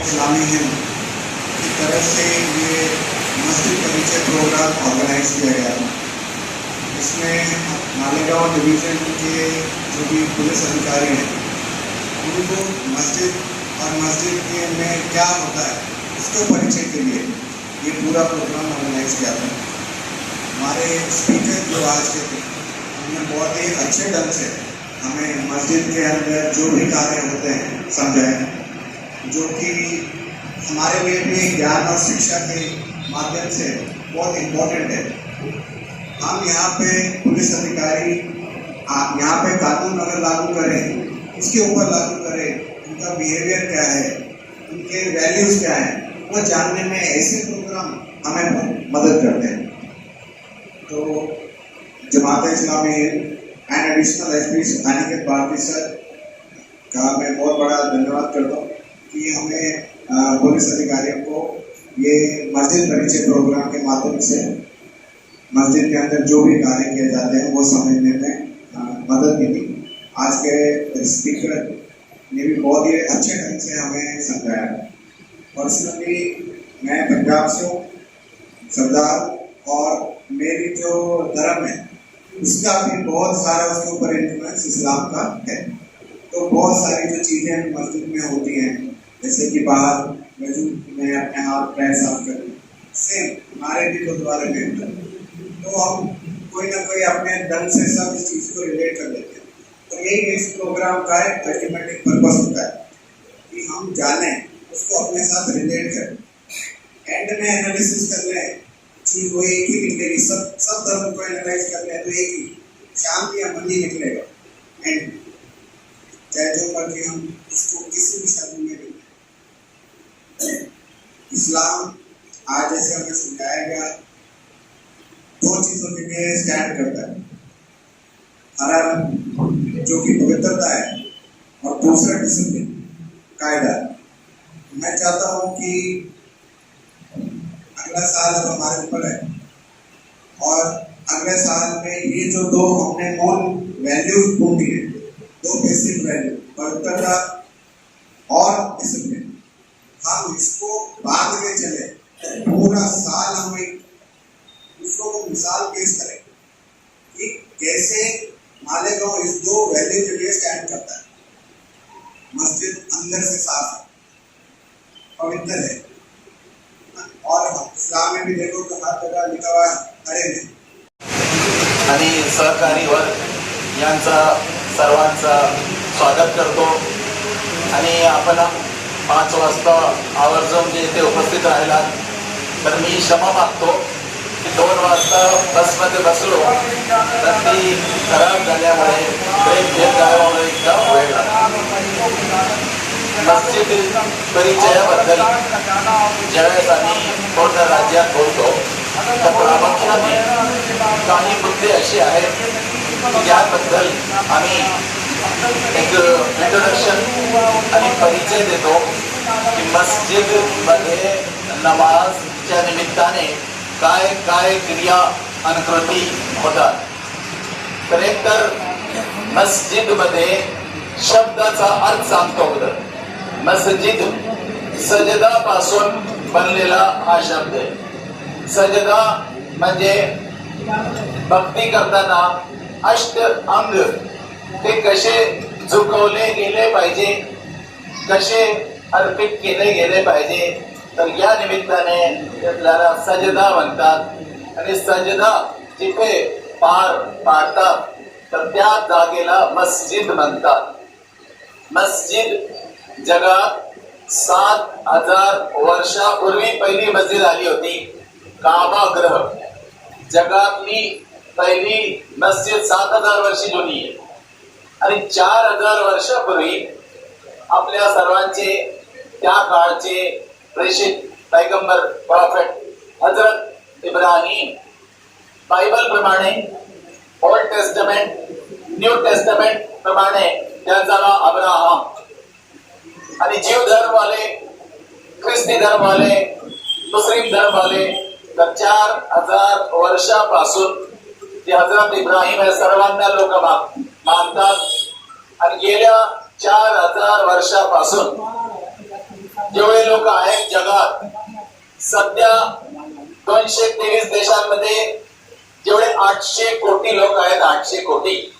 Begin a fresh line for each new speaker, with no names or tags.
इस्लामी हिंद की तरफ से ये मस्जिद परिचय प्रोग्राम ऑर्गेनाइज किया गया था। इसमें मालेगांव डिवीज़न के जो भी पुलिस अधिकारी हैं उनको मस्जिद और मस्जिद के में क्या होता है उसके परिचय के लिए ये पूरा प्रोग्राम ऑर्गेनाइज किया था। हमारे स्पीकर जो आज के थे उन्होंने बहुत ही अच्छे ढंग से हमें मस्जिद के अंदर जो भी कार्य होते हैं समझाए, जो कि हमारे लिए भी ज्ञान और शिक्षा के माध्यम से बहुत इम्पोर्टेंट है। हम यहाँ पे पुलिस अधिकारी यहाँ पे कानून अगर लागू करें, उसके ऊपर लागू करें, उनका बिहेवियर क्या है, उनके वैल्यूज़ क्या है, वो जानने में ऐसे प्रोग्राम हमें मदद करते हैं। तो Jamaat Islami and additional SP Aniket Bharti sir का मैं बहुत बड़ा धन्यवाद करता हूँ कि हमें पुलिस अधिकारियों को ये मस्जिद परिचय प्रोग्राम के माध्यम से मस्जिद के अंदर जो भी कार्य किए जाते हैं वो समझने में मदद की थी। आज के स्पीकर ने भी बहुत ही अच्छे ढंग से हमें समझाया। पर्सनली मैं पंजाब से हूँ, सरदार, और मेरी जो धर्म है उसका भी बहुत सारा उसके ऊपर इन्फ्लुएंस इस्लाम का है। तो बहुत सारी जो चीज़ें मस्जिद में होती हैं, जैसे कि बाहर में अपने हाथ पैर साफ करना, सेम हमारे भी गुरुद्वारे में होता है। तो हम कोई ना कोई अपने ढंग से सब इस चीज़ को रिलेट कर लेते हैं। तो यही इस प्रोग्राम का अल्टीमेट एक पर्पस होता है कि हम जानें, उसको अपने साथ रिलेट करें, एंड में एनालिसिस कर लें, चीज़ वो एक ही निकलेगी। सब धर्म को एनालाइज कर लें तो एक ही शांति या मन ही निकलेगा। एंड चाहे जो मर्जी हम इसको किसी भी शब्द में भी इस्लाम आज जैसे हमें समझाया गया, दो चीजों के लिए स्टैंड करता है। हरा जो कि पवित्रता है और दूसरा डिसिप्लिन, कायदा। मैं चाहता हूँ कि अगला साल अब हमारे ऊपर है और अगले साल में ये जो दो हमने मूल वैल्यूज ढूंढी है, दो बेसिक वैल्यू, पवित्रता और डिसिप्लिन, हम इसको बांध के चले। पूरा साल हम एक दूसरों को मिसाल पेश करें कि कैसे मालेगांव इस दो वैल्यू के लिए स्टैंड करता है। मस्जिद अंदर से साफ है, पवित्र है, और इस्लाम में भी देखो तो हर जगह लिखा हुआ है हरे में।
आणि सहकारी वर्ग यांचा सर्वांचा स्वागत करतो। आणि आपण 5 वाजता आवर्जून जे इथे उपस्थित राहिलात, तर मी क्षमा मागतो की 2 वाजता बसमध्ये बसलो तर ती खराब झाल्यामुळे ब्रेक घेत जाण्यामुळे एकदम वेळ लागला। मस्जिद परिचयाबद्दल ज्यावेळेस आम्ही पूर्ण राज्यात बोलतो तर प्रामुख्याने काही मुद्दे असे आहेत की ज्याबद्दल आम्ही एक इंट्रोडक्शन आणि परिचय देतो की मस्जिद मध्ये नमाजच्या निमित्ताने काय काय क्रिया आणि कृती होतात। तर एक तर मस्जिद मध्ये शब्दाचा अर्थ सांगतो अगोदर। मस्जिद सजदा पासून बनलेला हा शब्द आहे। सजदा म्हणजे भक्ती करताना अष्ट अंग ते कसे झुकवले गेले पाहिजे, कसे अर्पित केले गेले पाहिजे, तर या निमित्ताने त्याला सजदा म्हणतात। आणि सजदा जिथे पार पाडतात तर त्या जागेला मस्जिद म्हणतात। मस्जिद जगात 7000 वर्षापूर्वी पहिली मस्जिद आली होती, काबा ग्रह। जगातली पहिली मस्जिद 7000 वर्षी जुनी आहे। आणि 4000 वर्षापूर्वी आपल्या सर्वांचे त्या काळचे प्रेषित पैगंबर प्रॉफेट हजरत इब्राहिम बायबल प्रमाणे, ओल्ड टेस्टमेंट, न्यू टेस्टमेंट प्रमाणे त्यांचा नाव अब्राहम। आणि जीव धर्म वाले, ख्रिस्ती धर्म वाले, मुस्लिम धर्म वाले तर 4000 वर्षापासून जे हजरत इब्राहिम आहे सर्वांना लोक मानतात। आणि गेल्या 4000 वर्षापासून जेवढे लोक आहेत जगात सध्या 223 देशांमध्ये जेवढे 800 कोटी लोक आहेत, 800 कोटी